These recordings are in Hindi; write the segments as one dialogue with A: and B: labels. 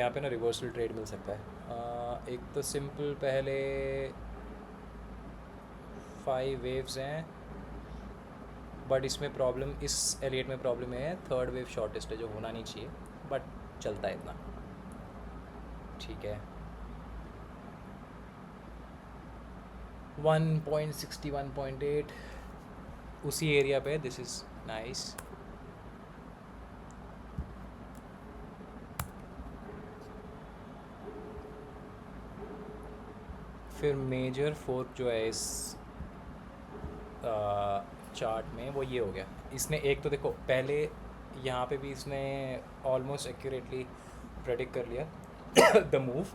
A: यहाँ पे ना रिवर्सल ट्रेड मिल सकता है। एक तो सिंपल पहले 5 वेव्स हैं, बट इसमें प्रॉब्लम, इस एलियट में प्रॉब्लम है, थर्ड वेव शॉर्टेस्ट है जो होना नहीं चाहिए, बट चलता है इतना। ठीक है, 1.60 1.8 उसी एरिया पे, दिस इज़ नाइस। फिर मेजर फोर्क जो है इस चार्ट में वो ये हो गया। इसने एक तो देखो पहले यहाँ पे भी इसने ऑलमोस्ट एक्यूरेटली प्रेडिक्ट कर लिया द मूव,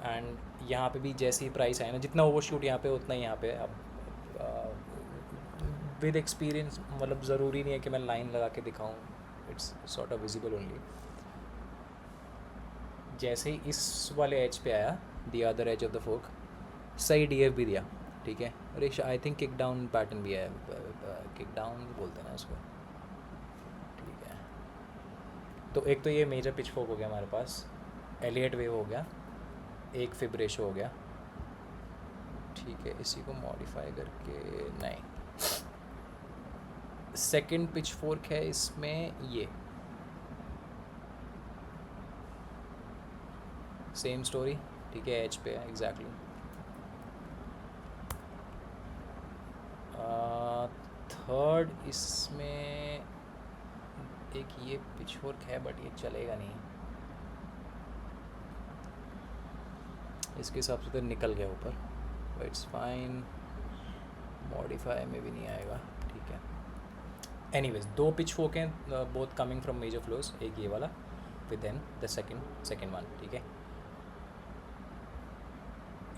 A: एंड यहाँ पे भी जैसी प्राइस आए ना, जितना ओवरशूट यहाँ पे उतना ही यहाँ पे। अब विद एक्सपीरियंस मतलब ज़रूरी नहीं है कि मैं लाइन लगा के दिखाऊँ, it's sort of visible only. जैसे ही इस वाले एज पे आया, the other edge of the fork, सही डीएफ भी दिया। ठीक है, और I think kick down pattern भी है, किक डाउन बोलते हैं ना उसको। ठीक है, तो एक तो ये मेजर पिच फोक हो गया हमारे पास, एलियट वेव हो गया, एक फिब रेशो हो गया। ठीक है, इसी को मॉडिफाई करके, नहीं, सेकंड पिच फोर्क है इसमें, ये सेम स्टोरी। ठीक है, एच पे है एग्जैक्टली। थर्ड इसमें एक ये पिच फोर्क है, बट ये चलेगा नहीं, इसके हिसाब से तो निकल गया ऊपर, इट्स फाइन, मॉडिफाई में भी नहीं आएगा। ठीक है, एनीवेज दो पिच फोक हैं, both coming from major flows, एक ये वाला with then the second one. ठीक है,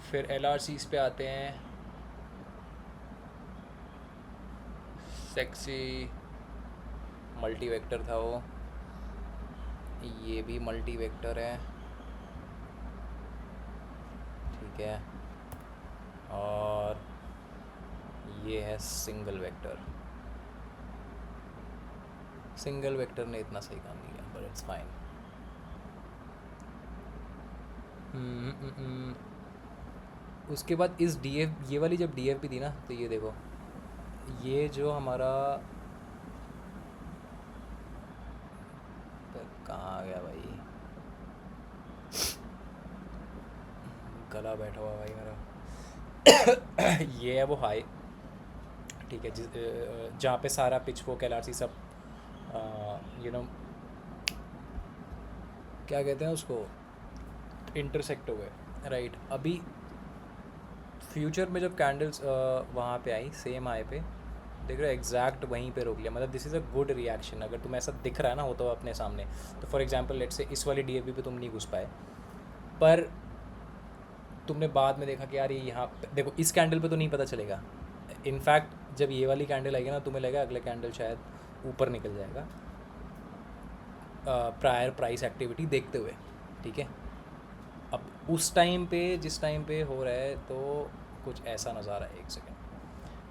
A: फिर एल आर सीज पे आते हैं। सेक्सी मल्टी वेक्टर था वो, ये भी मल्टी वेक्टर है। ठीक है, और ये है सिंगल वेक्टर। सिंगल वेक्टर ने इतना सही काम नहीं किया, बट इट्स फाइन। उसके बाद इस डी एफ, ये वाली जब डी एफ भी थी ना, तो ये देखो, ये जो हमारा कहाँ आ गया भाई, गला बैठा हुआ भाई मेरा ये है वो हाई। ठीक है, जिस जहाँ पे सारा पिच फोक एल आर सी सब यू नो क्या कहते हैं उसको, इंटरसेक्ट हो गए, राइट। अभी फ्यूचर में जब कैंडल्स वहाँ पे आई सेम हाई पे, देख रहे हो एग्जैक्ट वहीं पे रोक लिया, मतलब this is a good reaction. अगर तुम्हें ऐसा दिख रहा है ना हो तो अपने सामने, तो फॉर एग्जांपल लेट्स से इस वाली डीएफबी पे तुम नहीं घुस पाए, पर तुमने बाद में देखा कि यार ये यहाँ देखो, इस कैंडल पे तो नहीं पता चलेगा। इनफैक्ट जब ये वाली कैंडल आएगी ना, तुम्हें लगेगा अगले कैंडल शायद ऊपर निकल जाएगा प्रायर प्राइस एक्टिविटी देखते हुए। ठीक है, अब उस टाइम पे, जिस टाइम पे हो रहा है, तो कुछ ऐसा नज़ारा है, एक सेकेंड,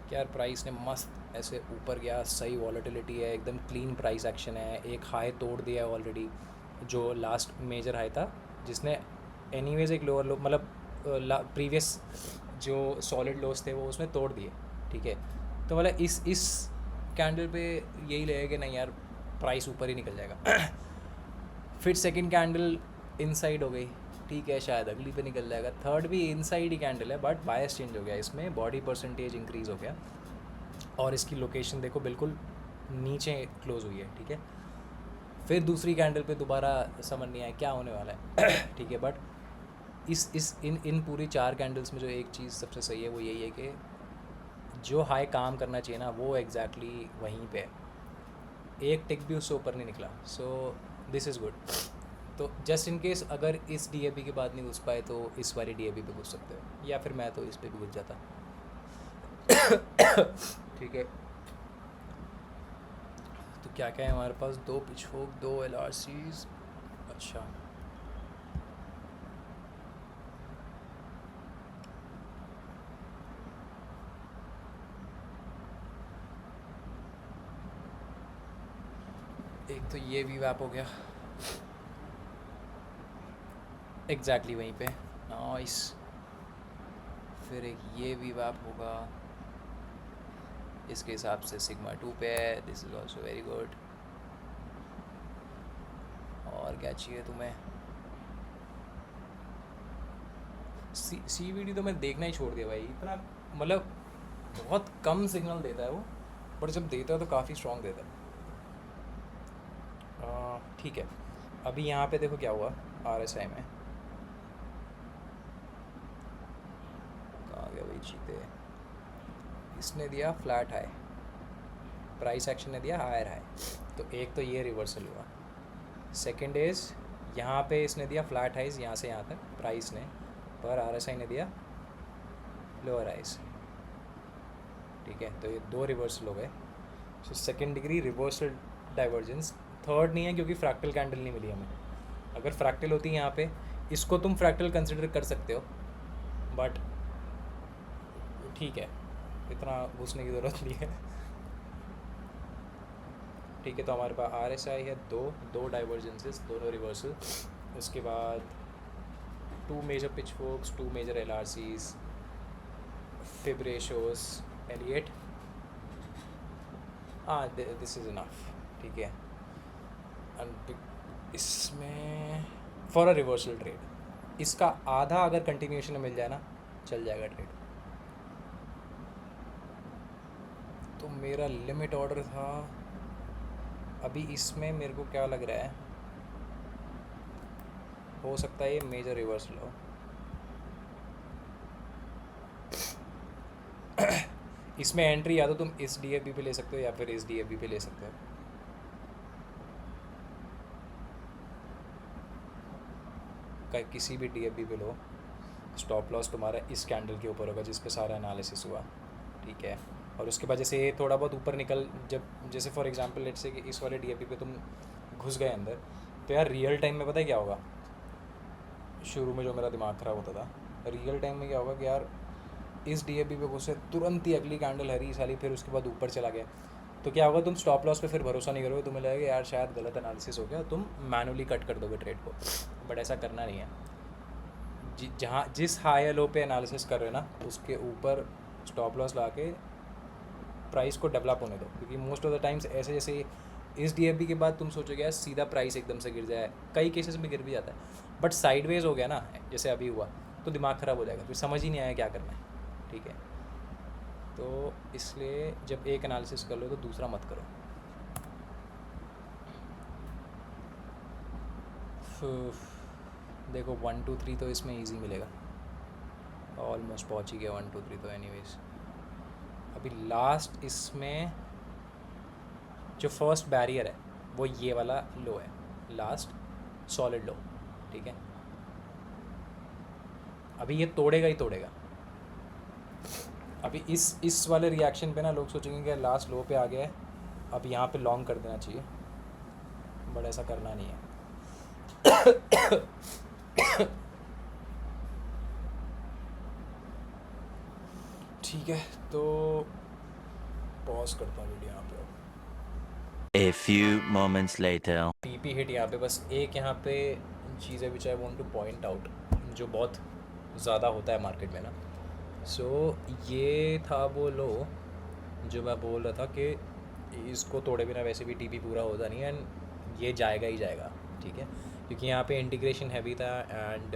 A: क्या यार प्राइस ने मस्त ऐसे ऊपर गया, सही वॉलेटिलिटी है, एकदम क्लीन प्राइस एक्शन है, एक हाई तोड़ दिया है ऑलरेडी, जो लास्ट मेजर हाई था, जिसने एनीवेज एक लोअर लो मतलब प्रीवियस जो सॉलिड लोस थे वो उसने तोड़ दिए। ठीक है, तो मतलब इस कैंडल पे यही लगेगा कि नहीं यार प्राइस ऊपर ही निकल जाएगा फिर सेकंड कैंडल इनसाइड हो गई, ठीक है, शायद अगली पे निकल जाएगा। थर्ड भी इनसाइड ही कैंडल है, बट बायस चेंज हो गया, इसमें बॉडी परसेंटेज इंक्रीज़ हो गया, और इसकी लोकेशन देखो बिल्कुल नीचे क्लोज हुई है। ठीक है, फिर दूसरी कैंडल पे दोबारा समझ नहीं आया क्या होने वाला है ठीक है, बट इन पूरी 4 कैंडल्स में जो एक चीज़ सबसे सही है वो यही है कि जो हाई काम करना चाहिए ना वो एग्जैक्टली वहीं पे है, एक टिक भी उससे ऊपर नहीं निकला, सो दिस इज़ गुड। तो जस्ट इन केस अगर इस डीएपी के बाद नहीं घुस पाए तो इस वाली डीएपी पे घुस सकते हो, या फिर मैं तो इस पे भी घुस जाता ठीक है, तो क्या क्या है हमारे पास, 2 पिचफोक, 2 एल आर सीज। अच्छा, एक तो ये वी वैप हो गया, एग्जैक्टली वहीं पे। नाइस। फिर एक ये वी वैप होगा, इसके हिसाब से सिग्मा 2 पे है, this is also very good. और क्या चाहिए तुम्हें? सी वी डी तो मैं देखना ही छोड़ दिया भाई, इतना मतलब बहुत कम सिग्नल देता है वो, पर जब देता है तो काफ़ी स्ट्रॉन्ग देता है। ठीक है, अभी यहाँ पे देखो क्या हुआ आर एस आई में, कहाँ गया भाई चीते। इसने दिया फ्लैट हाई, प्राइस एक्शन ने दिया हायर हाई, तो एक तो ये रिवर्सल हुआ। सेकंड इज़ यहाँ पे इसने दिया फ्लैट हाइज यहाँ से यहाँ तक प्राइस ने, पर आर एस आई ने दिया लोअर हाइज। ठीक है, तो ये दो रिवर्सल हो गए। So second degree reversal divergence. Third नहीं है क्योंकि फ्रैक्टल कैंडल नहीं मिली हमें। अगर फ्रैक्टल होती है यहाँ पे, इसको तुम फ्रैक्टल कंसिडर कर सकते हो, बट ठीक है, इतना घुसने की ज़रूरत नहीं है। ठीक है, तो हमारे पास आर एस आई है दो डाइवर्जेंसेस, दोनों रिवर्सल। उसके बाद 2 major pitch forks, 2 major L R सीज, फिब रेशोस, एलिएट। हाँ, दिस इज़ इनफ। ठीक है, इसमें फॉर अ रिवर्सल ट्रेड इसका आधा अगर कंटिन्यूशन में मिल जाए ना, चल जाएगा ट्रेड। तो मेरा लिमिट ऑर्डर था अभी इसमें, मेरे को क्या लग रहा है, हो सकता है ये मेजर रिवर्सल हो। इसमें एंट्री या तो तुम इस डी एफ बी पे ले सकते हो या फिर इस डी एफ बी पे ले सकते हो। किसी भी डी एफ बी पे लो, स्टॉप लॉस तुम्हारा इस कैंडल के ऊपर होगा जिस पे सारा एनालिसिस हुआ। ठीक है, और उसके बाद जैसे थोड़ा बहुत ऊपर निकल, जब जैसे फॉर एग्जांपल लेट्स से कि इस वाले डी एफ बी पे तुम घुस गए अंदर, तो यार रियल टाइम में पता है क्या होगा, शुरू में जो मेरा दिमाग ख़राब होता था, रियल टाइम में क्या होगा कि यार इस डी एफ बी पे घुसे तुरंत ही अगली कैंडल हरी साली, फिर उसके बाद ऊपर चला गया, तो क्या होगा, तुम स्टॉप लॉस पे फिर भरोसा नहीं करोगे, तुम्हें लगेगा यार शायद गलत एनालिसिस हो गया, तुम मैनुअली कट कर दोगे ट्रेड को। बट ऐसा करना नहीं है। जहाँ जिस हाई या लो पे एनालिसिस कर रहे हो ना, उसके ऊपर स्टॉप लॉस ला के प्राइस को डेवलप होने दो, क्योंकि मोस्ट ऑफ द टाइम्स ऐसे जैसे इस डी एफ बी के बाद तुम सोचोगे यार सीधा प्राइस एकदम से गिर जाए, कई केसेस में गिर भी जाता है, बट साइडवेज हो गया ना जैसे अभी हुआ, तो दिमाग ख़राब हो जाएगा, फिर समझ ही नहीं आया क्या करना है। ठीक है, तो इसलिए जब एक एनालिसिस कर लो तो दूसरा मत करो। देखो 1 2 3 तो इसमें इजी मिलेगा, ऑलमोस्ट पहुंच ही गया 1 2 3 तो एनीवेज। अभी लास्ट इसमें जो फर्स्ट बैरियर है वो ये वाला लो है, लास्ट सॉलिड लो। ठीक है, अभी ये तोड़ेगा ही तोड़ेगा। अभी इस वाले रिएक्शन पे ना लोग सोचेंगे कि लास्ट लो पे आ गया है, अब यहाँ पे लॉन्ग कर देना चाहिए, बट ऐसा करना नहीं है। ठीक है, तो पॉज करता हूँ वीडियो यहाँ पे।
B: A few moments later.
A: TP hit यहाँ पे, बस एक यहाँ पे चीज़ है which I want to point out, जो बहुत ज़्यादा होता है मार्केट में ना। सो ये था वो लो जो मैं बोल रहा था कि इसको तोड़े बिना वैसे भी टीपी पूरा होता नहीं है, एंड ये जाएगा ही जाएगा। ठीक है, क्योंकि यहाँ पे इंटीग्रेशन हैवी था, एंड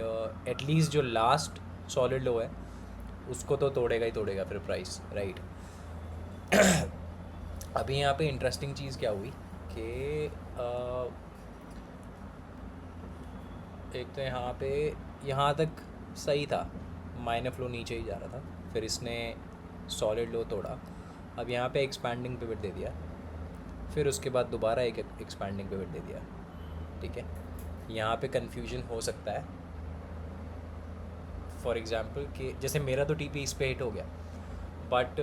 A: एटलीस्ट जो लास्ट सॉलिड लो है उसको तो तोड़ेगा ही तोड़ेगा फिर प्राइस, राइट। अभी यहाँ पे इंटरेस्टिंग चीज़ क्या हुई कि एक तो यहाँ तक सही था, माइनर फ्लो नीचे ही जा रहा था, फिर इसने सॉलिड लो तोड़ा, अब यहाँ पे एक्सपैंडिंग पिवट दे दिया, फिर उसके बाद दोबारा एक एक्सपैंडिंग पिवट दे दिया। ठीक है, यहाँ पे कन्फ्यूजन हो सकता है, फॉर एग्जांपल कि जैसे मेरा तो टीपी इस पे हिट हो गया, बट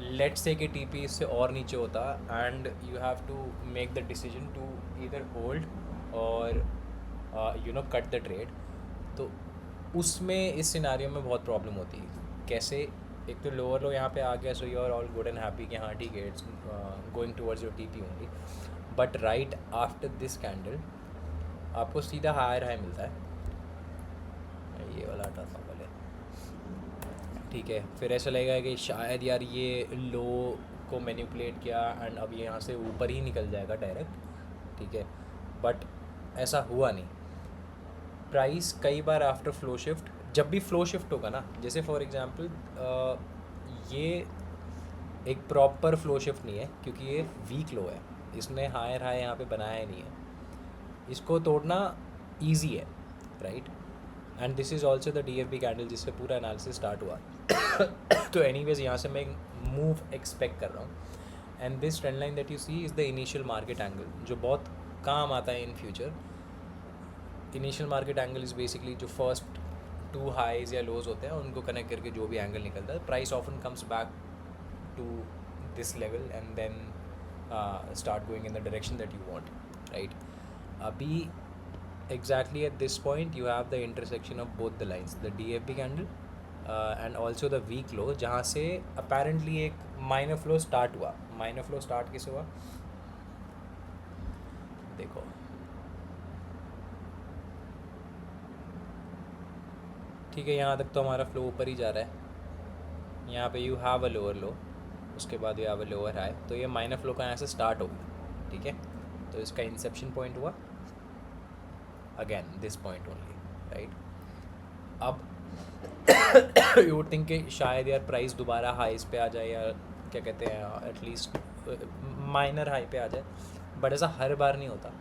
A: लेट्स से कि टीपी इससे और नीचे होता, and you have to make the decision to either hold or cut the trade, तो उसमें इस सिनारियो में बहुत प्रॉब्लम होती है। कैसे, एक तो लोअर लो यहाँ पे आ गया, so you are all good and happy कि हाँ ठीक है, it's going towards your TP only, but right after this candle आपको सीधा हायर हाई मिलता है, ये वाला हटाता हूँ पहले, ठीक है। फिर ऐसा लगेगा कि शायद यार ये लो को मैनिपुलेट किया एंड अब ये यहाँ से ऊपर ही निकल जाएगा डायरेक्ट, ठीक है, बट ऐसा हुआ नहीं। प्राइस कई बार आफ्टर फ्लो शिफ्ट, जब भी फ्लो शिफ्ट होगा ना, जैसे फॉर एग्जांपल ये एक प्रॉपर फ्लो शिफ्ट नहीं है क्योंकि ये वीक लो है, इसने हायर हाई यहाँ पे बनाया ही नहीं है, इसको तोड़ना इजी है, right. And this is also the DFB candle जिससे पूरा एनालिसिस स्टार्ट हुआ। तो एनीवेज यहाँ से मैं मूव एक्सपेक्ट कर रहा हूँ and this trend line that you see is the initial market angle जो बहुत काम आता है in future. Initial market angle is basically जो फर्स्ट 2 हाइज या लोज होते हैं उनको कनेक्ट करके जो भी एंगल निकलता है, price often comes back to this level and then start going in the direction that you want, right. अभी exactly at this point you have the intersection of both the lines, the DFB candle and also the weak low, जहाँ से apparently एक minor flow start हुआ। minor flow start किसे हुआ देखो, ठीक है, यहाँ तक तो हमारा फ्लो ऊपर ही जा रहा है। यहाँ पे यू हैव अ लोअर लो, उसके बाद you have a lower high, तो ये माइनर फ्लो का यहाँ से स्टार्ट होगा, ठीक है। तो इसका इंसेप्शन पॉइंट हुआ again this point only, right. अब यू वुड थिंक कि शायद यार प्राइस दोबारा हाइस पे आ जाए या क्या कहते हैं एटलीस्ट माइनर हाई पे आ जाए, बट ऐसा हर बार नहीं होता।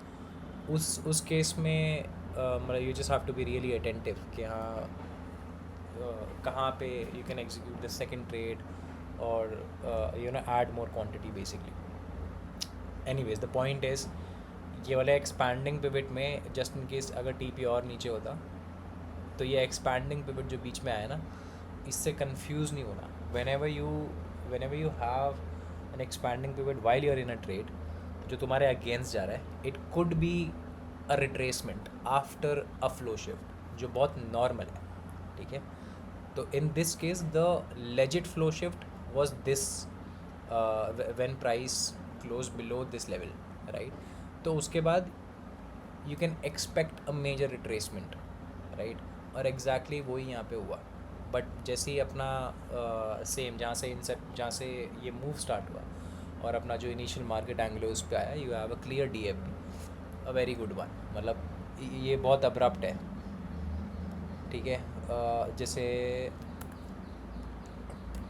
A: उस केस में मतलब you just have to be really attentive कि हाँ कहाँ पे you can execute the second trade और you know add more quantity basically. Anyways the point is ये वाले एक्सपैंडिंग पिवट में जस्ट इन केस अगर TP और नीचे होता तो ये एक्सपैंडिंग पिवट जो बीच में आया ना, इससे कंफ्यूज नहीं होना। whenever you have an expanding pivot while you're in a trade जो तुम्हारे अगेंस्ट जा रहा है, it could be a retracement after a flow shift जो बहुत नॉर्मल है, ठीक है। तो in this case the legit flow shift was this when price close below this level, right. तो उसके बाद you can expect a major retracement, right, और एग्जैक्टली वही यहाँ पे हुआ। बट जैसे ही अपना सेम जहाँ से ये मूव स्टार्ट हुआ और अपना जो इनिशियल मार्केट एंगल उस पे आया, you have a clear DFB, a very good one. मतलब ये बहुत अब्रप्ट है, ठीक है। जैसे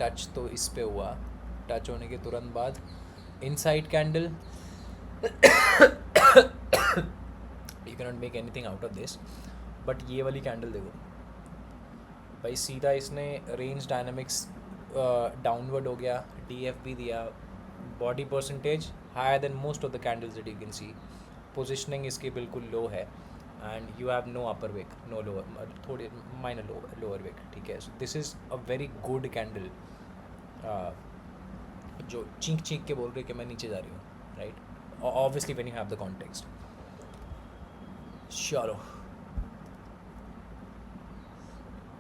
A: टच तो इस पे हुआ, टच होने के तुरंत बाद inside candle you can not make anything out of this, but ये वाली कैंडल देखो भाई, सीधा इसने रेंज डायनामिक्स डाउनवर्ड हो गया, DFB दिया, body percentage higher than most of the candles that you can see, positioning इसकी बिल्कुल लो है and you have no upper wick, no lower, थोड़ी माइनर लोअर विक, ठीक है। So this is a very good candle जो चीख चीख के बोल रही है कि मैं नीचे जा रही हूँ, right. Obviously when you have the context. चलो